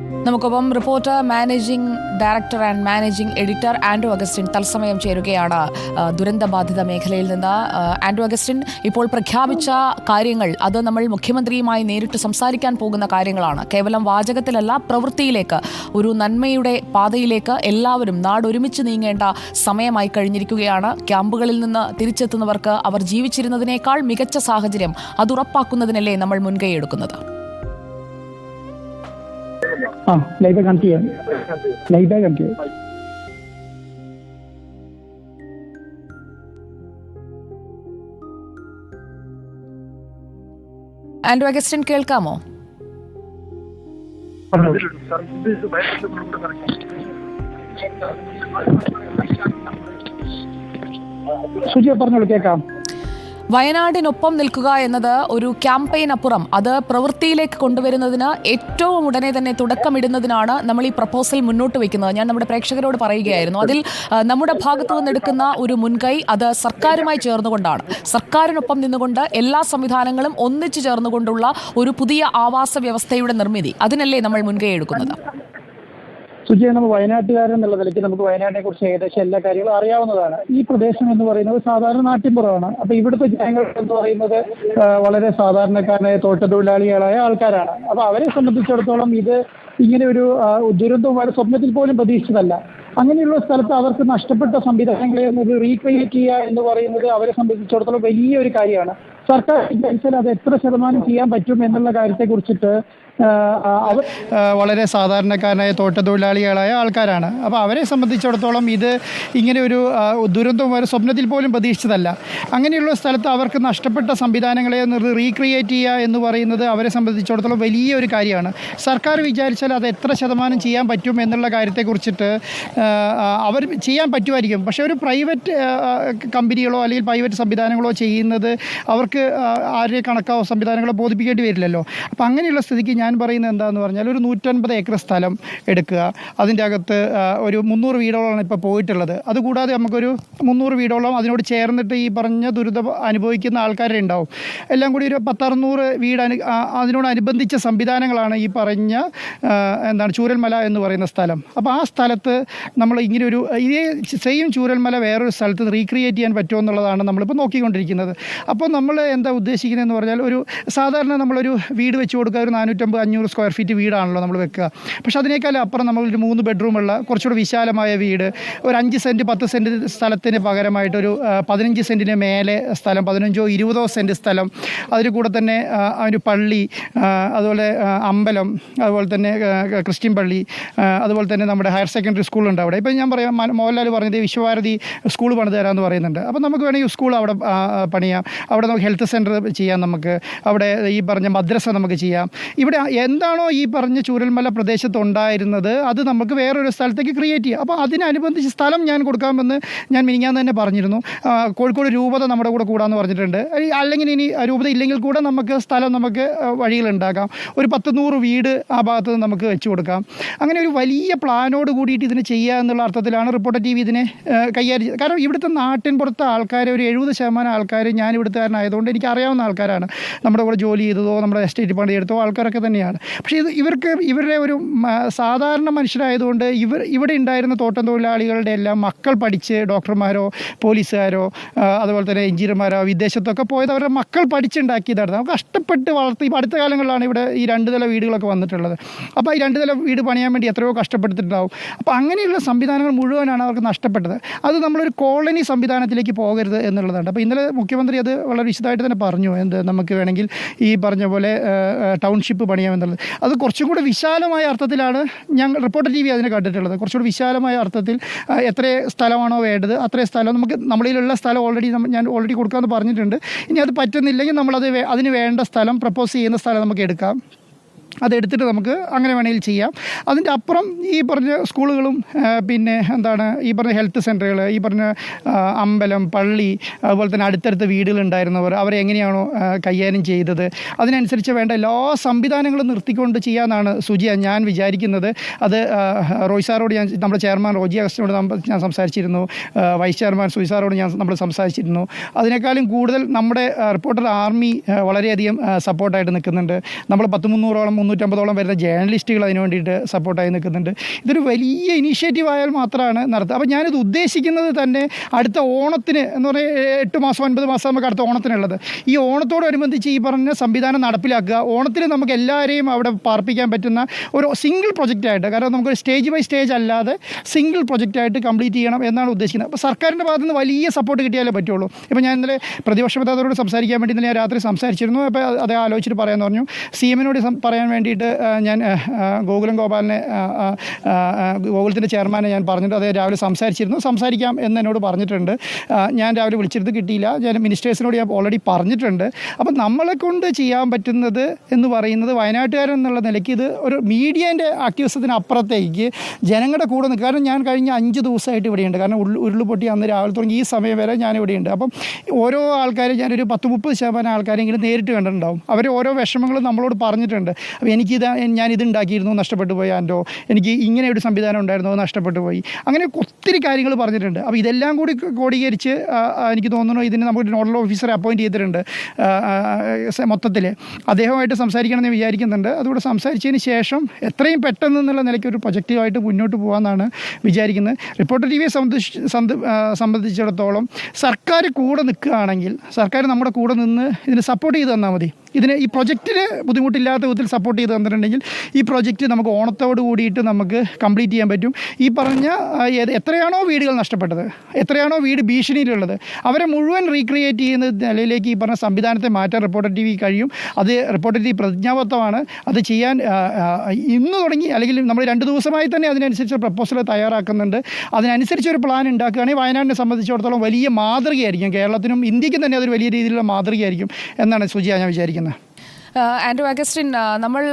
നമുക്കൊപ്പം reporter, managing director and managing editor Andrew Augustine തത്സമയം ചേരുകയാണ് ദുരന്തബാധിത മേഖലയിൽ നിന്ന്. ആൻഡ്രൂ അഗസ്റ്റിൻ, ഇപ്പോൾ പ്രഖ്യാപിച്ച കാര്യങ്ങൾ അത് നമ്മൾ മുഖ്യമന്ത്രിയുമായി നേരിട്ട് സംസാരിക്കാൻ പോകുന്ന കാര്യങ്ങളാണ്. കേവലം വാചകത്തിലല്ല, പ്രവൃത്തിയിലേക്ക്, ഒരു നന്മയുടെ പാതയിലേക്ക് എല്ലാവരും നാടൊരുമിച്ച് നീങ്ങേണ്ട സമയമായി കഴിഞ്ഞിരിക്കുകയാണ്. ക്യാമ്പുകളിൽ നിന്ന് തിരിച്ചെത്തുന്നവർക്ക് അവർ ജീവിച്ചിരുന്നതിനേക്കാൾ മികച്ച സാഹചര്യം അത് ഉറപ്പാക്കുന്നതിനല്ലേ നമ്മൾ മുൻകൈ എടുക്കുന്നത്? ആൻഡ്രൂ അഗസ്റ്റിൻ, കേൾക്കാമോ? പറഞ്ഞോളൂ, കേൾക്കാം. വയനാടിനൊപ്പം നിൽക്കുക എന്നത് ഒരു ക്യാമ്പയിൻ അപ്പുറം അത് പ്രവൃത്തിയിലേക്ക് കൊണ്ടുവരുന്നതിന് ഏറ്റവും ഉടനെ തന്നെ തുടക്കമിടുന്നതിനാണ് നമ്മൾ ഈ പ്രപ്പോസൽ മുന്നോട്ട് വയ്ക്കുന്നത്. ഞാൻ നമ്മുടെ പ്രേക്ഷകരോട് പറയുകയായിരുന്നു, അതിൽ നമ്മുടെ ഭാഗത്തു നിന്നെടുക്കുന്ന ഒരു മുൻകൈ അത് സർക്കാരുമായി ചേർന്നുകൊണ്ടാണ്. സർക്കാരിനൊപ്പം നിന്നുകൊണ്ട് എല്ലാ സംവിധാനങ്ങളും ഒന്നിച്ചു ചേർന്നുകൊണ്ടുള്ള ഒരു പുതിയ ആവാസ വ്യവസ്ഥയുടെ നിർമ്മിതി, അതിനല്ലേ നമ്മൾ മുൻകൈ എടുക്കുന്നത്? സുജയ, നമ്മൾ വയനാട്ടുകാരൻ എന്നുള്ള നിലയ്ക്ക് നമുക്ക് വയനാടിനെ കുറിച്ച് ഏകദേശം എല്ലാ കാര്യങ്ങളും അറിയാവുന്നതാണ്. ഈ പ്രദേശം എന്ന് പറയുന്നത് സാധാരണ നാട്ടിൻപുറമാണ്. അപ്പൊ ഇവിടുത്തെ ജനങ്ങൾ എന്ന് പറയുന്നത് വളരെ സാധാരണക്കാരായ തോട്ടത്തൊഴിലാളികളായ ആൾക്കാരാണ്. അപ്പൊ അവരെ സംബന്ധിച്ചിടത്തോളം ഇത് ഇങ്ങനെ ഒരു ദുരന്തവും സ്വപ്നത്തിൽ പോലും പ്രതീക്ഷിച്ചതല്ല. അങ്ങനെയുള്ള സ്ഥലത്ത് അവർക്ക് നഷ്ടപ്പെട്ട സംവിധാനങ്ങളെ ഒന്ന് റീക്രിയേറ്റ് ചെയ്യുക എന്ന് പറയുന്നത് അവരെ സംബന്ധിച്ചിടത്തോളം വലിയൊരു കാര്യമാണ്. സർക്കാർ വിചാരിച്ചാൽ അത് എത്ര ശതമാനം ചെയ്യാൻ പറ്റും എന്നുള്ള കാര്യത്തെ കുറിച്ചിട്ട് അവർ വളരെ സാധാരണക്കാരായ തോട്ടത്തൊഴിലാളികളായ ആൾക്കാരാണ്. അപ്പോൾ അവരെ സംബന്ധിച്ചിടത്തോളം ഇത് ഇങ്ങനെ ഒരു ദുരന്തവും അവർ സ്വപ്നത്തിൽ പോലും പ്രതീക്ഷിച്ചതല്ല. അങ്ങനെയുള്ള സ്ഥലത്ത് അവർക്ക് നഷ്ടപ്പെട്ട സംവിധാനങ്ങളെ റീക്രിയേറ്റ് ചെയ്യുക എന്ന് പറയുന്നത് അവരെ സംബന്ധിച്ചിടത്തോളം വലിയൊരു കാര്യമാണ്. സർക്കാർ വിചാരിച്ചാൽ അത് എത്ര ശതമാനം ചെയ്യാൻ പറ്റും എന്നുള്ള കാര്യത്തെക്കുറിച്ചിട്ട് അവർ ചെയ്യാൻ പറ്റുമായിരിക്കും. പക്ഷേ ഒരു പ്രൈവറ്റ് കമ്പനികളോ അല്ലെങ്കിൽ പ്രൈവറ്റ് സംവിധാനങ്ങളോ ചെയ്യുന്നത് അവർക്ക് ആരുടെ കണക്കോ സംവിധാനങ്ങളോ ബോധിപ്പിക്കേണ്ടി വരില്ലല്ലോ. അപ്പോൾ അങ്ങനെയുള്ള സ്ഥിതിക്ക് ഞാൻ പറയുന്നത് എന്താണെന്ന് പറഞ്ഞാൽ, ഒരു 150 ഏക്കർ സ്ഥലം എടുക്കുക. അതിൻ്റെ അകത്ത് ഒരു 300 വീടുകളാണ് ഇപ്പോൾ പോയിട്ടുള്ളത്. അതുകൂടാതെ നമുക്കൊരു 300 വീടോളം അതിനോട് ചേർന്നിട്ട് ഈ പറഞ്ഞ ദുരിതം അനുഭവിക്കുന്ന ആൾക്കാരെ ഉണ്ടാവും. എല്ലാം കൂടി ഒരു 10-600 വീട് അതിനോടനുബന്ധിച്ച സംവിധാനങ്ങളാണ് ഈ പറഞ്ഞ ചൂരൽമല എന്ന് പറയുന്ന സ്ഥലം. അപ്പോൾ ആ സ്ഥലത്ത് നമ്മൾ ഇങ്ങനെ ഒരു ഇതേ സെയിം ചൂരൽമല വേറൊരു സ്ഥലത്ത് റീക്രിയേറ്റ് ചെയ്യാൻ പറ്റുമോ എന്നുള്ളതാണ് നമ്മളിപ്പോൾ നോക്കിക്കൊണ്ടിരിക്കുന്നത്. അപ്പോൾ നമ്മൾ എന്താ ഉദ്ദേശിക്കുന്നതെന്ന് പറഞ്ഞാൽ, ഒരു സാധാരണ നമ്മളൊരു വീട് വെച്ച് കൊടുക്കുക, ഒരു 450-500 സ്ക്വയർ ഫീറ്റ് വീടാണല്ലോ നമ്മൾ വെക്കുക. പക്ഷേ അതിനേക്കാളും അപ്പുറം നമ്മളൊരു 3 ബെഡ്റൂമുള്ള കുറച്ചുകൂടി വിശാലമായ വീട്, ഒരു 5 സെൻറ്റ് 10 സെൻറ്റ് സ്ഥലത്തിന് പകരമായിട്ടൊരു 15 സെൻറ്റിന് മേലെ സ്ഥലം, 15-20 സെൻറ്റ് സ്ഥലം, അതിൽ കൂടെ തന്നെ ഒരു പള്ളി, അതുപോലെ അമ്പലം, അതുപോലെ തന്നെ ക്രിസ്ത്യൻ പള്ളി, അതുപോലെ തന്നെ നമ്മുടെ ഹയർ സെക്കൻഡറി സ്കൂളുണ്ട് അവിടെ. ഇപ്പം ഞാൻ പറയാം, മോഹൻലാൽ പറഞ്ഞത് വിശ്വഭാരതി സ്കൂൾ പണിത് തരാമെന്ന് പറയുന്നുണ്ട്. അപ്പോൾ നമുക്ക് വേണമെങ്കിൽ സ്കൂൾ അവിടെ പണിയാം, അവിടെ നമുക്ക് ഹെൽത്ത് സെൻറ്റർ ചെയ്യാം, നമുക്ക് അവിടെ ഈ പറഞ്ഞ മദ്രസ നമുക്ക് ചെയ്യാം. ഇവിടെ എന്താണോ ഈ പറഞ്ഞ ചൂരൽമല പ്രദേശത്തുണ്ടായിരുന്നത് അത് നമുക്ക് വേറൊരു സ്ഥലത്തേക്ക് ക്രിയേറ്റ് ചെയ്യാം. അപ്പോൾ അതിനനുബന്ധിച്ച് സ്ഥലം ഞാൻ കൊടുക്കാമെന്ന് ഞാൻ മിനിഞ്ഞാന്ന് തന്നെ പറഞ്ഞിരുന്നു. കോഴിക്കോട് രൂപത നമ്മുടെ കൂടെ കൂടാമെന്ന് പറഞ്ഞിട്ടുണ്ട്. അല്ലെങ്കിൽ ഇനി രൂപത ഇല്ലെങ്കിൽ കൂടെ നമുക്ക് സ്ഥലം നമുക്ക് വഴികളുണ്ടാക്കാം. ഒരു 10-100 വീട് ആ ഭാഗത്ത് നിന്ന് നമുക്ക് വെച്ച് കൊടുക്കാം. അങ്ങനെ ഒരു വലിയ പ്ലാനോട് കൂടിയിട്ട് ഇതിന് ചെയ്യുക എന്നുള്ള അർത്ഥത്തിലാണ് റിപ്പോർട്ടർ TV ഇതിനെ കൈകാര്യം. കാരണം ഇവിടുത്തെ നാട്ടിൻ പുറത്തെ ആൾക്കാർ ഒരു 70% ആൾക്കാർ ഞാൻ ഇവിടുത്തുകാരനായതുകൊണ്ട് എനിക്ക് അറിയാവുന്ന ആൾക്കാരാണ്. നമ്മുടെ കൂടെ ജോലി ചെയ്തതോ നമ്മുടെ എസ്റ്റേറ്റ് പണിയെടുത്തോ ആൾക്കാരൊക്കെ തന്നെയാണ്. പക്ഷേ ഇവരുടെ ഒരു സാധാരണ മനുഷ്യരായതുകൊണ്ട് ഇവിടെ ഉണ്ടായിരുന്ന തോട്ടം തൊഴിലാളികളുടെ എല്ലാം മക്കൾ പഠിച്ച് ഡോക്ടർമാരോ പോലീസുകാരോ അതുപോലെ തന്നെ എഞ്ചിനീയർമാരോ വിദേശത്തൊക്കെ പോയത് അവരുടെ മക്കൾ പഠിച്ചുണ്ടാക്കിയതാണ്. നമുക്ക് കഷ്ടപ്പെട്ട് വളർത്തി. ഇപ്പോൾ അടുത്ത കാലങ്ങളിലാണ് ഇവിടെ ഈ 2 നില വീടുകളൊക്കെ വന്നിട്ടുള്ളത്. അപ്പോൾ ഈ 2 നില വീട് പണിയാൻ വേണ്ടി എത്രയോ കഷ്ടപ്പെട്ടിട്ടുണ്ടാവും. അപ്പോൾ അങ്ങനെയുള്ള സംവിധാനങ്ങൾ മുഴുവനാണ് അവർക്ക് നഷ്ടപ്പെട്ടത്. അത് നമ്മളൊരു കോളനി സംവിധാനത്തിലേക്ക് പോകരുത് എന്നുള്ളതാണ്. അപ്പോൾ ഇന്നലെ മുഖ്യമന്ത്രി അത് വളരെ വിശദമായിട്ട് തന്നെ പറഞ്ഞു, നമുക്ക് വേണമെങ്കിൽ ഈ പറഞ്ഞ പോലെ ടൗൺഷിപ്പ് പണിയാമെന്നുള്ളത്. അത് കുറച്ചും കൂടെ വിശാലമായ അർത്ഥത്തിലാണ് ഞങ്ങൾ റിപ്പോർട്ടർ TV അതിനെ കണ്ടിട്ടുള്ളത്. കുറച്ചുകൂടി വിശാലമായ അർത്ഥത്തിൽ എത്ര സ്ഥലമാണോ വേണ്ടത് അത്രയും സ്ഥലം നമുക്ക് നമ്മളിലുള്ള സ്ഥലം ഞാൻ ഓൾറെഡി കൊടുക്കാമെന്ന് പറഞ്ഞിട്ടുണ്ട്. ഇനി അത് പറ്റുന്നില്ലെങ്കിൽ അതിന് വേണ്ട സ്ഥലം പ്രപ്പോസ് ചെയ്യുന്ന സ്ഥലം നമുക്ക് എടുക്കാം. അതെടുത്തിട്ട് നമുക്ക് അങ്ങനെ വേണമെങ്കിൽ ചെയ്യാം. അതിൻ്റെ അപ്പുറം ഈ പറഞ്ഞ സ്കൂളുകളും പിന്നെ ഈ പറഞ്ഞ ഹെൽത്ത് സെൻ്ററുകൾ, ഈ പറഞ്ഞ അമ്പലം, പള്ളി, അതുപോലെ തന്നെ അടുത്തടുത്ത വീടുകളുണ്ടായിരുന്നവർ അവരെ എങ്ങനെയാണോ കൈകാര്യം ചെയ്തത് അതിനനുസരിച്ച് വേണ്ട എല്ലാ സംവിധാനങ്ങളും നിർത്തിക്കൊണ്ട് ചെയ്യാമെന്നാണ് സുജിയ ഞാൻ വിചാരിക്കുന്നത്. അത് റോയ് സാറോട് നമ്മുടെ ചെയർമാൻ റോജി അഗസ്റ്റിനോട് ഞാൻ സംസാരിച്ചിരുന്നു, വൈസ് ചെയർമാൻ സുജി സാറോട് നമ്മൾ സംസാരിച്ചിരുന്നു. അതിനേക്കാളും കൂടുതൽ നമ്മുടെ റിപ്പോർട്ടർ ആർമി വളരെയധികം സപ്പോർട്ടായിട്ട് നിൽക്കുന്നുണ്ട്. നമ്മൾ 100-300ഓളം 350ഓളം വരുന്ന ജേർണലിസ്റ്റുകൾ അതിന് വേണ്ടിയിട്ട് സപ്പോർട്ടായി നിൽക്കുന്നുണ്ട്. ഇതൊരു വലിയ ഇനീഷ്യേറ്റീവ് ആയാൽ മാത്രമാണ് നടത്തുക. അപ്പോൾ ഞാനിത് ഉദ്ദേശിക്കുന്നത് തന്നെ അടുത്ത ഓണത്തിന് എന്ന് പറയുക 8 മാസം 9 മാസം നമുക്ക് അടുത്ത ഓണത്തിനുള്ളത്. ഈ ഓണത്തോടനുബന്ധിച്ച് ഈ പറഞ്ഞ സംവിധാനം നടപ്പിലാക്കുക. ഓണത്തിന് നമുക്ക് എല്ലാവരെയും അവിടെ പാർപ്പിക്കാൻ പറ്റുന്ന ഒരു സിംഗിൾ പ്രൊജക്റ്റായിട്ട്, കാരണം നമുക്ക് സ്റ്റേജ് ബൈ സ്റ്റേജ് അല്ലാതെ സിംഗിൾ പ്രൊജക്റ്റായിട്ട് കംപ്ലീറ്റ് ചെയ്യണം എന്നാണ് ഉദ്ദേശിക്കുന്നത്. അപ്പോൾ സർക്കാരിൻ്റെ ഭാഗത്ത് നിന്ന് വലിയ സപ്പോർട്ട് കിട്ടിയാലേ പറ്റുള്ളൂ. ഇപ്പോൾ ഞാൻ ഇന്നലെ പ്രതിപക്ഷ നേതാവിനോട് സംസാരിക്കാൻ വേണ്ടി ഇന്നലെ ഞാൻ രാത്രി സംസാരിച്ചിരുന്നു. അപ്പോൾ അത് ആലോചിച്ചിട്ട് പറയാമെന്ന് പറഞ്ഞു. CM-നോട് പറയാൻ വേണ്ടിയിട്ട് ഞാൻ ഗോകുലം ഗോപാലിനെ, ഗോകുലത്തിൻ്റെ ചെയർമാനെ ഞാൻ പറഞ്ഞിട്ട് അദ്ദേഹം രാവിലെ സംസാരിക്കാം എന്ന് എന്നോട് പറഞ്ഞിട്ടുണ്ട്. ഞാൻ രാവിലെ വിളിച്ചിരുന്നത് കിട്ടിയില്ല. ഞാൻ മിനിസ്റ്റേഴ്സിനോട് ഞാൻ ഓൾറെഡി പറഞ്ഞിട്ടുണ്ട്. അപ്പം നമ്മളെ കൊണ്ട് ചെയ്യാൻ പറ്റുന്നത് എന്ന് പറയുന്നത് വയനാട്ടുകാരെന്നുള്ള നിലയ്ക്ക് ഇത് ഒരു മീഡിയേൻ്റെ ആക്ടിവിസത്തിന് അപ്പുറത്തേക്ക് ജനങ്ങളുടെ കൂടെ നിൽക്കുക. കാരണം ഞാൻ കഴിഞ്ഞ 5 ദിവസമായിട്ട് ഇവിടെയുണ്ട്. കാരണം ഉരുൾപൊട്ടി അന്ന് രാവിലെ തുടങ്ങി ഈ സമയം വരെ ഞാൻ ഇവിടെയുണ്ട്. അപ്പം ഓരോ ആൾക്കാരും ഞാനൊരു 10-30% ആൾക്കാരെങ്കിലും നേരിട്ട് കണ്ടിട്ടുണ്ടാവും. അവർ ഓരോ വിഷമങ്ങളും നമ്മളോട് പറഞ്ഞിട്ടുണ്ട്. അപ്പോൾ ഞാനിത് ഉണ്ടാക്കിയിരുന്നു, നഷ്ടപ്പെട്ടു പോയി ആൻഡോ, എനിക്ക് ഇങ്ങനെ ഒരു സംവിധാനം ഉണ്ടായിരുന്നു, നഷ്ടപ്പെട്ടു പോയി, അങ്ങനെ ഒത്തിരി കാര്യങ്ങൾ പറഞ്ഞിട്ടുണ്ട്. അപ്പോൾ ഇതെല്ലാം കൂടി ക്രോഡീകരിച്ച് എനിക്ക് തോന്നുന്നു ഇതിന് നമുക്ക് നോഡൽ ഓഫീസറെ അപ്പോയിൻറ്റ് ചെയ്തിട്ടുണ്ട്. മൊത്തത്തിൽ അദ്ദേഹമായിട്ട് സംസാരിക്കണമെന്ന് വിചാരിക്കുന്നുണ്ട്. അതുകൂടെ സംസാരിച്ചതിന് ശേഷം എത്രയും പെട്ടെന്ന് എന്നുള്ള നിലയ്ക്ക് ഒരു പ്രൊജക്റ്റീവായിട്ട് മുന്നോട്ട് പോകാമെന്നാണ് വിചാരിക്കുന്നത്. റിപ്പോർട്ടർ TVയെ സംബന്ധിച്ചിടത്തോളം സർക്കാർ കൂടെ നിൽക്കുകയാണെങ്കിൽ, സർക്കാർ നമ്മുടെ കൂടെ നിന്ന് ഇതിന് സപ്പോർട്ട് ചെയ്ത് തന്നാൽ മതി. ഈ പ്രൊജക്റ്റിന് ബുദ്ധിമുട്ടില്ലാത്ത വിധത്തിൽ സപ്പോർട്ട് ചെയ്ത് തന്നിട്ടുണ്ടെങ്കിൽ ഈ പ്രൊജക്റ്റ് നമുക്ക് ഓണത്തോട് കൂടിയിട്ട് നമുക്ക് കംപ്ലീറ്റ് ചെയ്യാൻ പറ്റും. ഈ പറഞ്ഞ എത്രയാണോ വീടുകൾ നഷ്ടപ്പെട്ടത്, എത്രയാണോ വീട് ഭീഷണിയിലുള്ളത്, അവരെ മുഴുവൻ റീക്രിയേറ്റ് ചെയ്യുന്ന നിലയിലേക്ക് ഈ പറഞ്ഞ സംവിധാനത്തെ മാറ്റാൻ റിപ്പോർട്ടർ TV കഴിയും. അത് റിപ്പോർട്ടർ TV പ്രതിജ്ഞാബദ്ധമാണ്. അത് ചെയ്യാൻ ഇന്ന് തുടങ്ങി, അല്ലെങ്കിൽ നമ്മൾ 2 ദിവസമായി തന്നെ അതിനനുസരിച്ച് പ്രപ്പോസൽ തയ്യാറാക്കുന്നുണ്ട്. അതിനനുസരിച്ചൊരു പ്ലാൻ ഉണ്ടാക്കുകയാണെങ്കിൽ വയനാടിനെ സംബന്ധിച്ചിടത്തോളം വലിയ മാതൃകയായിരിക്കും. കേരളത്തിനും ഇന്ത്യക്കും തന്നെ അതൊരു വലിയ രീതിയിലുള്ള മാതൃകയായിരിക്കും എന്നാണ് സുജിയ ഞാൻ വിചാരിക്കുന്നത്. ആൻഡ്രൂ അഗസ്റ്റിൻ, നമ്മൾ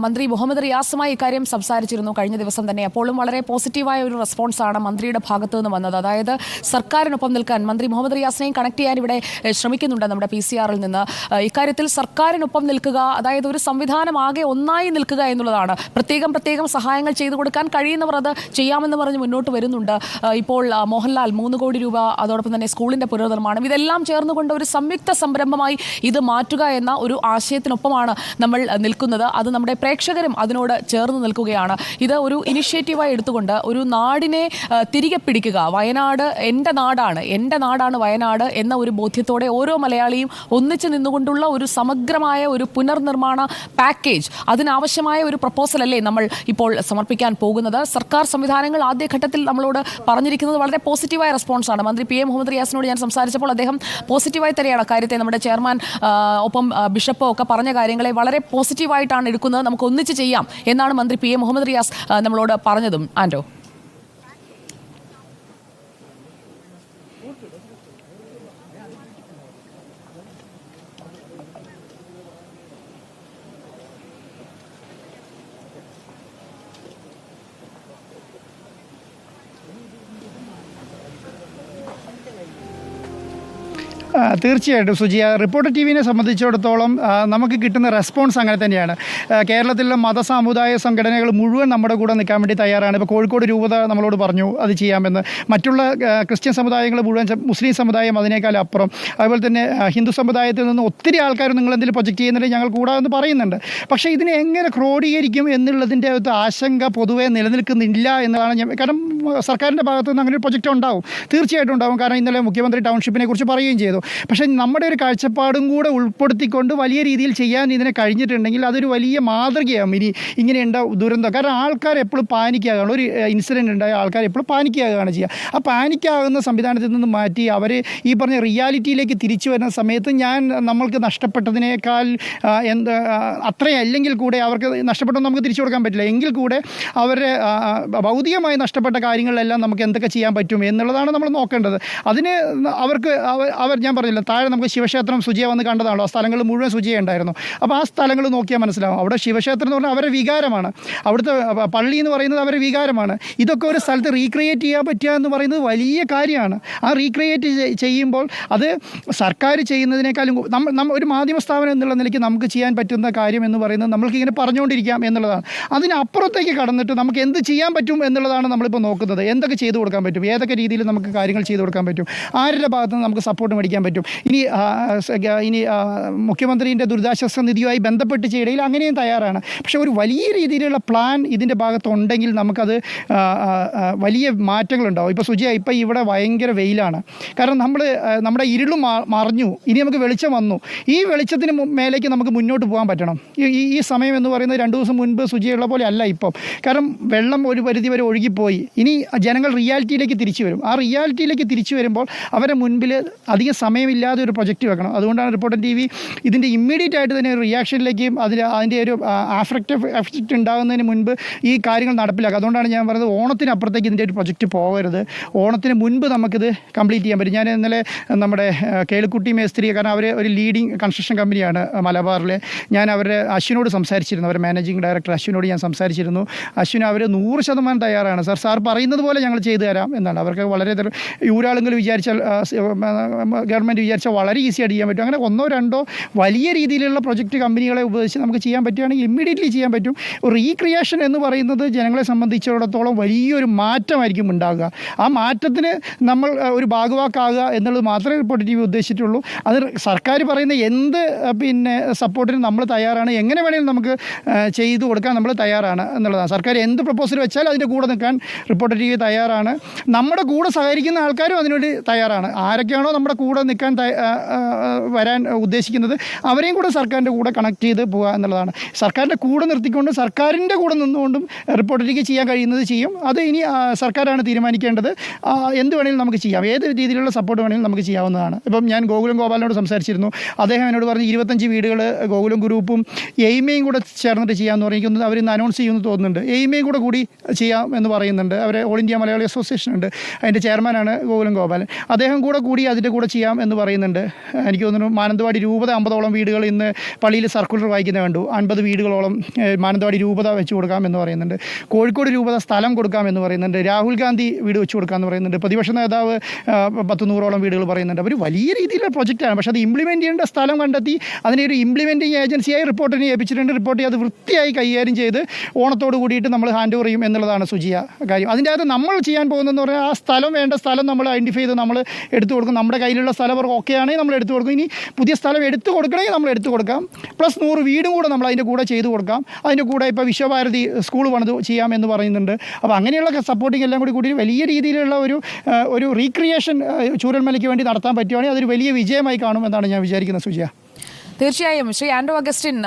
മന്ത്രി മുഹമ്മദ് റിയാസുമായി ഇക്കാര്യം സംസാരിച്ചിരുന്നു കഴിഞ്ഞ ദിവസം തന്നെ. അപ്പോഴും വളരെ പോസിറ്റീവായ ഒരു റെസ്പോൺസാണ് മന്ത്രിയുടെ ഭാഗത്തു നിന്ന് വന്നത്. അതായത് സർക്കാരിനൊപ്പം നിൽക്കാൻ മന്ത്രി മുഹമ്മദ് റിയാസിനെയും കണക്ട് ചെയ്യാൻ ഇവിടെ ശ്രമിക്കുന്നുണ്ട് നമ്മുടെ PCR-ൽ നിന്ന്. ഇക്കാര്യത്തിൽ സർക്കാരിനൊപ്പം നിൽക്കുക, അതായത് ഒരു സംവിധാനം ആകെ ഒന്നായി നിൽക്കുക എന്നുള്ളതാണ്. പ്രത്യേകം സഹായങ്ങൾ ചെയ്തു കൊടുക്കാൻ കഴിയുന്നവർ അത് ചെയ്യാമെന്ന് പറഞ്ഞ് മുന്നോട്ട് വരുന്നുണ്ട്. ഇപ്പോൾ മോഹൻലാൽ 3 കോടി രൂപ, അതോടൊപ്പം തന്നെ സ്കൂളിൻ്റെ പുനർനിർമ്മാണം, ഇതെല്ലാം ചേർന്നുകൊണ്ട് ഒരു സംയുക്ത സംരംഭമായി ഇത് മാറ്റുക എന്ന ഒരു ആശയത്തിനൊപ്പമാണ് നമ്മൾ നിൽക്കുന്നത്. അത് നമ്മുടെ പ്രേക്ഷകരും അതിനോട് ചേർന്ന് നിൽക്കുകയാണ്. ഇത് ഒരു ഇനിഷ്യേറ്റീവായി എടുത്തുകൊണ്ട് ഒരു നാടിനെ തിരികെ പിടിക്കുക. വയനാട് എൻ്റെ നാടാണ് വയനാട് എന്ന ഒരു ബോധ്യത്തോടെ ഓരോ മലയാളിയും ഒന്നിച്ച് നിന്നുകൊണ്ടുള്ള ഒരു സമഗ്രമായ ഒരു പുനർനിർമ്മാണ പാക്കേജ്, അതിനാവശ്യമായ ഒരു പ്രപ്പോസൽ അല്ലേ നമ്മൾ ഇപ്പോൾ സമർപ്പിക്കാൻ പോകുന്നത്. സർക്കാർ സംവിധാനങ്ങൾ ആദ്യഘട്ടത്തിൽ നമ്മളോട് പറഞ്ഞിരിക്കുന്നത് വളരെ പോസിറ്റീവായ റെസ്പോൺസാണ്. മന്ത്രി PM മുഹമ്മദ് റിയാസിനോട് ഞാൻ സംസാരിച്ചപ്പോൾ അദ്ദേഹം പോസിറ്റീവായി തന്നെയാണ് കാര്യത്തെ, നമ്മുടെ ചെയർമാൻ ഒപ്പം ബിഷപ്പ് ഒക്കെ പറഞ്ഞ കാര്യങ്ങളെ വളരെ പോസിറ്റീവായിട്ടാണ് എടുക്കുന്നത്. നമുക്ക് ഒന്നിച്ച് ചെയ്യാം എന്നാണ് മന്ത്രി PM മുഹമ്മദ് റിയാസ് നമ്മളോട് പറഞ്ഞതും. ആൻഡോ, തീർച്ചയായിട്ടും സുജിയ, റിപ്പോർട്ടർ TVനെ സംബന്ധിച്ചിടത്തോളം നമുക്ക് കിട്ടുന്ന റെസ്പോൺസ് അങ്ങനെ തന്നെയാണ്. കേരളത്തിലെ മതസാമുദായ സംഘടനകൾ മുഴുവൻ നമ്മുടെ കൂടെ നിൽക്കാൻ വേണ്ടി തയ്യാറാണ്. ഇപ്പോൾ കോഴിക്കോട് രൂപത നമ്മളോട് പറഞ്ഞു അത് ചെയ്യാമെന്ന്. മറ്റുള്ള ക്രിസ്ത്യൻ സമുദായങ്ങൾ മുഴുവൻ, മുസ്ലിം സമുദായം അതിനേക്കാൾ അപ്പുറം, അതുപോലെ തന്നെ ഹിന്ദു സമുദായത്തിൽ നിന്ന് ഒത്തിരി ആൾക്കാർ നിങ്ങൾ എന്തെങ്കിലും പ്രൊജക്റ്റ് ചെയ്യുന്നുണ്ടെങ്കിൽ ഞങ്ങൾ കൂടാമെന്ന് പറയുന്നുണ്ട്. പക്ഷേ ഇതിനെ എങ്ങനെ ക്രോഡീകരിക്കും എന്നുള്ളതിൻ്റെ അകത്ത് ആശങ്ക പൊതുവേ നിലനിൽക്കുന്നില്ല എന്നതാണ് ഞാൻ. കാരണം സർക്കാരിൻ്റെ ഭാഗത്തു നിന്ന് അങ്ങനെ ഒരു പ്രൊജക്റ്റ് ഉണ്ടാവും, തീർച്ചയായിട്ടും ഉണ്ടാവും. കാരണം ഇന്നലെ മുഖ്യമന്ത്രി ടൗൺഷിപ്പിനെ കുറിച്ച് പറയുകയും ചെയ്തു. പക്ഷേ നമ്മുടെ ഒരു കാഴ്ചപ്പാടും കൂടെ ഉൾപ്പെടുത്തിക്കൊണ്ട് വലിയ രീതിയിൽ ചെയ്യാൻ ഇതിനെ കഴിഞ്ഞിട്ടുണ്ടെങ്കിൽ അതൊരു വലിയ മാതൃകയാകും. ഇങ്ങനെയുണ്ട ദുരന്തം. കാരണം ആൾക്കാർ എപ്പോഴും പാനിക്കാകുകയാണ്. ഒരു ഇൻസിഡൻറ്റ് ഉണ്ടായ ആൾക്കാർ എപ്പോഴും പാനിക്കാകുകയാണ് ചെയ്യുക. ആ പാനിക്കാകുന്ന സംവിധാനത്തിൽ നിന്ന് മാറ്റി അവർ ഈ പറഞ്ഞ റിയാലിറ്റിയിലേക്ക് തിരിച്ചു വരുന്ന സമയത്ത് നമ്മൾക്ക് നഷ്ടപ്പെട്ടതിനേക്കാൾ അത്രയല്ലെങ്കിൽ കൂടെ അവർക്ക് നഷ്ടപ്പെട്ടൊന്നും നമുക്ക് തിരിച്ചു കൊടുക്കാൻ പറ്റില്ല. എങ്കിൽ കൂടെ അവരുടെ ഭൗതികമായി നഷ്ടപ്പെട്ട കാര്യങ്ങളിലെല്ലാം നമുക്ക് എന്തൊക്കെ ചെയ്യാൻ പറ്റും എന്നുള്ളതാണ് നമ്മൾ നോക്കേണ്ടത്. അതിന് ഞാൻ പറഞ്ഞില്ല, താഴെ നമുക്ക് ശിവക്ഷേത്രം സുജിയ വന്ന് കണ്ടതാണല്ലോ. ആ സ്ഥലങ്ങൾ മുഴുവൻ സുജിയ ഉണ്ടായിരുന്നു. അപ്പോൾ ആ സ്ഥലങ്ങൾ നോക്കിയാൽ മനസ്സിലാവും. അവിടെ ശിവക്ഷേത്രം എന്ന് പറഞ്ഞാൽ അവരുടെ വികാരമാണ്. അവിടുത്തെ പള്ളി എന്ന് പറയുന്നത് അവരുടെ വികാരമാണ്. ഇതൊക്കെ ഒരു സ്ഥലത്ത് റീക്രിയേറ്റ് ചെയ്യാൻ പറ്റുക എന്ന് പറയുന്നത് വലിയ കാര്യമാണ്. ആ റീക്രിയേറ്റ് ചെയ്യുമ്പോൾ അത് സർക്കാർ ചെയ്യുന്നതിനേക്കാളും ഒരു മാധ്യമ സ്ഥാപനം എന്നുള്ള നിലയ്ക്ക് നമുക്ക് ചെയ്യാൻ പറ്റുന്ന കാര്യം എന്ന് പറയുന്നത് നമ്മൾക്കിങ്ങനെ പറഞ്ഞുകൊണ്ടിരിക്കാം എന്നുള്ളതാണ്. അതിനപ്പുറത്തേക്ക് കടന്നിട്ട് നമുക്ക് എന്ത് ചെയ്യാൻ പറ്റും എന്നുള്ളതാണ് നമ്മളിപ്പോൾ നോക്കുന്നത്. നോക്കുന്നത് എന്തൊക്കെ ചെയ്തു കൊടുക്കാൻ പറ്റും, ഏതൊക്കെ രീതിയിൽ നമുക്ക് കാര്യങ്ങൾ ചെയ്തു കൊടുക്കാൻ പറ്റും, ആരുടെ ഭാഗത്ത് നിന്ന് നമുക്ക് സപ്പോർട്ട് മേടിക്കാൻ പറ്റും. ഇനി മുഖ്യമന്ത്രിൻ്റെ ദുരിതാശ്വാസ നിധിയുമായി ബന്ധപ്പെട്ട് ചെയ്യണമെങ്കിൽ അങ്ങനെയും തയ്യാറാണ്. പക്ഷേ ഒരു വലിയ രീതിയിലുള്ള പ്ലാൻ ഇതിൻ്റെ ഭാഗത്തുണ്ടെങ്കിൽ നമുക്കത് വലിയ മാറ്റങ്ങളുണ്ടാവും. ഇപ്പോൾ സുജിയ, ഇപ്പോൾ ഇവിടെ ഭയങ്കര വെയിലാണ്. കാരണം നമ്മുടെ ഇരുളും മറഞ്ഞു, ഇനി നമുക്ക് വെളിച്ചം വന്നു. ഈ വെളിച്ചത്തിന് മേലേക്ക് നമുക്ക് മുന്നോട്ട് പോകാൻ പറ്റണം. ഈ സമയം എന്ന് പറയുന്നത് 2 ദിവസം മുൻപ് സുജിയുള്ള പോലെ അല്ല ഇപ്പം. കാരണം വെള്ളം ഒരു പരിധി വരെ ഒഴുകിപ്പോയി. ഇനി ജനങ്ങൾ റിയാലിറ്റിയിലേക്ക് തിരിച്ചു വരും. ആ റിയാലിറ്റിയിലേക്ക് തിരിച്ചു വരുമ്പോൾ അവരെ മുൻപിൽ അധികം സമയമില്ലാതെ ഒരു പ്രൊജക്റ്റ് വെക്കണം. അതുകൊണ്ടാണ് റിപ്പോർട്ടർ TV ഇതിൻ്റെ ഇമ്മീഡിയറ്റ് ആയിട്ട് തന്നെ ഒരു റിയാക്ഷനിലേക്കും അതിൻ്റെ ഒരു എഫക്റ്റ് ഉണ്ടാകുന്നതിന് മുൻപ് ഈ കാര്യങ്ങൾ നടപ്പിലാക്കുക. അതുകൊണ്ടാണ് ഞാൻ പറയുന്നത് ഓണത്തിനപ്പുറത്തേക്ക് ഇതിൻ്റെ ഒരു പ്രൊജക്റ്റ് പോകരുത്. ഓണത്തിന് മുൻപ് നമുക്കിത് കംപ്ലീറ്റ് ചെയ്യാൻ പറ്റും. ഞാൻ ഇന്നലെ നമ്മുടെ കേളുക്കുട്ടി മേസ്ത്രി, കാരണം അവർ ഒരു ലീഡിങ് കൺസ്ട്രക്ഷൻ കമ്പനിയാണ് മലബാറിലെ, ഞാൻ അവരുടെ അശ്വിനോട് സംസാരിച്ചിരുന്നു. അവരുടെ മാനേജിംഗ് ഡയറക്ടർ അശ്വിനോട് ഞാൻ സംസാരിച്ചിരുന്നു. അശ്വിൻ അവർ 100% തയ്യാറാണ്. സാർ പറയുന്നത് പോലെ ഞങ്ങൾ ചെയ്തു തരാം എന്നാണ്. അവർക്ക് വളരെ ഊരാളുകൾ വിചാരിച്ചാൽ, ഗവൺമെൻറ് വിചാരിച്ചാൽ വളരെ ഈസി ആയിട്ട് ചെയ്യാൻ പറ്റും. അങ്ങനെ 1-2 വലിയ രീതിയിലുള്ള പ്രൊജക്റ്റ് കമ്പനികളെ ഉപയോഗിച്ച് നമുക്ക് ചെയ്യാൻ പറ്റുകയാണെങ്കിൽ ഇമ്മീഡിയറ്റ്ലി ചെയ്യാൻ പറ്റും. റീക്രിയേഷൻ എന്ന് പറയുന്നത് ജനങ്ങളെ സംബന്ധിച്ചിടത്തോളം വലിയൊരു മാറ്റമായിരിക്കും ഉണ്ടാകുക. ആ മാറ്റത്തിന് നമ്മൾ ഒരു ഭാഗവാക്കാകുക എന്നുള്ളത് മാത്രമേ റിപ്പോർട്ടർ TV ഉദ്ദേശിച്ചിട്ടുള്ളൂ. അത് സർക്കാർ പറയുന്ന എന്ത് സപ്പോർട്ടിന് നമ്മൾ തയ്യാറാണ്, എങ്ങനെ വേണമെങ്കിലും നമുക്ക് ചെയ്തു കൊടുക്കാൻ നമ്മൾ തയ്യാറാണ് എന്നുള്ളതാണ്. സർക്കാർ എന്ത് പ്രപ്പോസൽ വെച്ചാൽ അതിൻ്റെ കൂടെ നിൽക്കാൻ റിപ്പോർട്ടർ TV തയ്യാറാണ്. നമ്മുടെ കൂടെ സഹകരിക്കുന്ന ആൾക്കാരും അതിനുവേണ്ടി തയ്യാറാണ്. ആരൊക്കെയാണോ നമ്മുടെ കൂടെ നിൽക്കാൻ വരാൻ ഉദ്ദേശിക്കുന്നത് അവരെയും കൂടെ സർക്കാരിൻ്റെ കൂടെ കണക്ട് ചെയ്ത് പോകുക എന്നുള്ളതാണ്. സർക്കാരിൻ്റെ കൂടെ നിർത്തിക്കൊണ്ട് സർക്കാരിൻ്റെ കൂടെ നിന്നുകൊണ്ടും റിപ്പോർട്ടർ TV ചെയ്യാൻ കഴിയുന്നത് ചെയ്യും. അത് ഇനി സർക്കാരാണ് തീരുമാനിക്കേണ്ടത്. എന്ത് വേണമെങ്കിലും നമുക്ക് ചെയ്യാം, ഏത് രീതിയിലുള്ള സപ്പോർട്ട് വേണമെങ്കിലും നമുക്ക് ചെയ്യാവുന്നതാണ്. ഇപ്പം ഞാൻ ഗോകുലം ഗോപാലിനോട് സംസാരിച്ചിരുന്നു. അദ്ദേഹം എന്നോട് പറഞ്ഞ് 25 വീടുകൾ ഗോകുലം ഗ്രൂപ്പും എയിമയും കൂടെ ചേർന്നിട്ട് ചെയ്യാമെന്ന് പറഞ്ഞിരിക്കുന്നത്. അവരിന്ന് അനൗൺസ് ചെയ്യുമെന്ന് തോന്നുന്നുണ്ട്. എയിമയും കൂടി ചെയ്യാം എന്ന് പറയുന്നുണ്ട്. അവർ ഓൾ ഇന്ത്യ മലയാളി അസോസിയേഷൻ ഉണ്ട്, അതിൻ്റെ ചെയർമാനാണ് ഗോകുലം ഗോപാലൻ. അദ്ദേഹം കൂടി അതിൻ്റെ കൂടെ ചെയ്യാം എന്ന് പറയുന്നുണ്ട്. എനിക്ക് തോന്നുന്നു മാനന്തവാടി രൂപത 50ഓളം വീടുകൾ ഇന്ന് പള്ളിയിൽ സർക്കുലർ വായിക്കുന്നത് കണ്ടു. 50 വീടുകളോളം മാനന്തവാടി രൂപത വെച്ച് കൊടുക്കാം എന്ന് പറയുന്നുണ്ട്. കോഴിക്കോട് രൂപത സ്ഥലം കൊടുക്കാം എന്ന് പറയുന്നുണ്ട്. രാഹുൽ ഗാന്ധി വീട് വെച്ച് കൊടുക്കാമെന്ന് പറയുന്നുണ്ട്. പ്രതിപക്ഷ നേതാവ് 100-100ഓളം വീടുകൾ പറയുന്നുണ്ട്. അവർ വലിയ രീതിയിലുള്ള പ്രൊജക്റ്റാണ്. പക്ഷേ അത് ഇംപ്ലിമെൻറ്റ് ചെയ്യേണ്ട സ്ഥലം കണ്ടെത്തി അതിനെ ഒരു ഇംപ്ലിമെൻറ്റിംഗ് ഏജൻസിയായി റിപ്പോർട്ടിനെ ഏൽപ്പിച്ചിട്ടുണ്ട്. റിപ്പോർട്ട് അത് വൃത്തിയായി കൈകാര്യം ചെയ്ത് ഓണത്തോട് കൂടിയിട്ട് നമ്മൾ ഹാൻഡ് ഓവർ ചെയ്യും എന്നുള്ളതാണ് സുജിയ കാര്യം. അതിൻ്റെ അകത്ത് നമ്മൾ ചെയ്യാൻ പോകുന്നതെന്ന് പറഞ്ഞാൽ ആ സ്ഥലം, വേണ്ട സ്ഥലം നമ്മൾ ഐഡൻറ്റിഫൈ ചെയ്ത് നമ്മൾ എടുത്തു കൊടുക്കും. നമ്മുടെ കയ്യിലുള്ള സ്ഥലം ഓക്കെ ആണെങ്കിൽ നമ്മൾ എടുത്തു കൊടുക്കും. ഇനി പുതിയ സ്ഥലം എടുത്തു കൊടുക്കണമെങ്കിൽ നമ്മൾ എടുത്തു കൊടുക്കാം. പ്ലസ് 100 വീടും കൂടെ നമ്മൾ അതിൻ്റെ കൂടെ ചെയ്തു കൊടുക്കാം. അതിൻ്റെ കൂടെ ഇപ്പോൾ വിശ്വഭാരതി സ്കൂൾ പണിത് ചെയ്യാം എന്ന് പറയുന്നുണ്ട്. അപ്പോൾ അങ്ങനെയുള്ള സപ്പോർട്ടിങ് എല്ലാം കൂടി വലിയ രീതിയിലുള്ള ഒരു റീക്രിയേഷൻ ചൂരൽമലയ്ക്ക് വേണ്ടി നടത്താൻ പറ്റുവാണെങ്കിൽ അതൊരു വലിയ വിജയമായി കാണുമെന്നാണ് ഞാൻ വിചാരിക്കുന്നത് സുജിയ. തീർച്ചയായും ശ്രീ ആൻഡ്രൂ അഗസ്റ്റിൻ,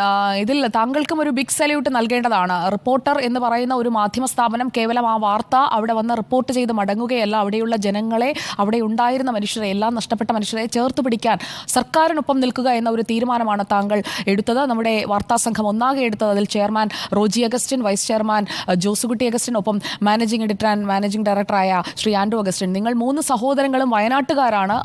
ഇതിൽ താങ്കൾക്കും ഒരു ബിഗ് സല്യൂട്ട് നൽകേണ്ടതാണ്. റിപ്പോർട്ടർ എന്ന് പറയുന്ന ഒരു മാധ്യമ സ്ഥാപനം കേവലം ആ വാർത്ത അവിടെ വന്ന് റിപ്പോർട്ട് ചെയ്ത് മടങ്ങുകയല്ല, അവിടെയുള്ള ജനങ്ങളെ, അവിടെ ഉണ്ടായിരുന്ന മനുഷ്യരെ, എല്ലാം നഷ്ടപ്പെട്ട മനുഷ്യരെ ചേർത്ത് പിടിക്കാൻ സർക്കാരിനൊപ്പം നിൽക്കുക എന്ന ഒരു തീരുമാനമാണ് താങ്കൾ എടുത്തത്. നമ്മുടെ വാർത്താ സംഘം ഒന്നാകെ എടുത്തത്. അതിൽ chairman Roji Augustine, vice chairman Josekutty Augustine, ഒപ്പം മാനേജിംഗ് എഡിറ്റർ ആൻഡ് മാനേജിംഗ് ഡയറക്ടറായ ശ്രീ ആൻഡ്രൂ അഗസ്റ്റിൻ. നിങ്ങൾ 3 സഹോദരങ്ങളും വയനാട്ടുകാരാണ്.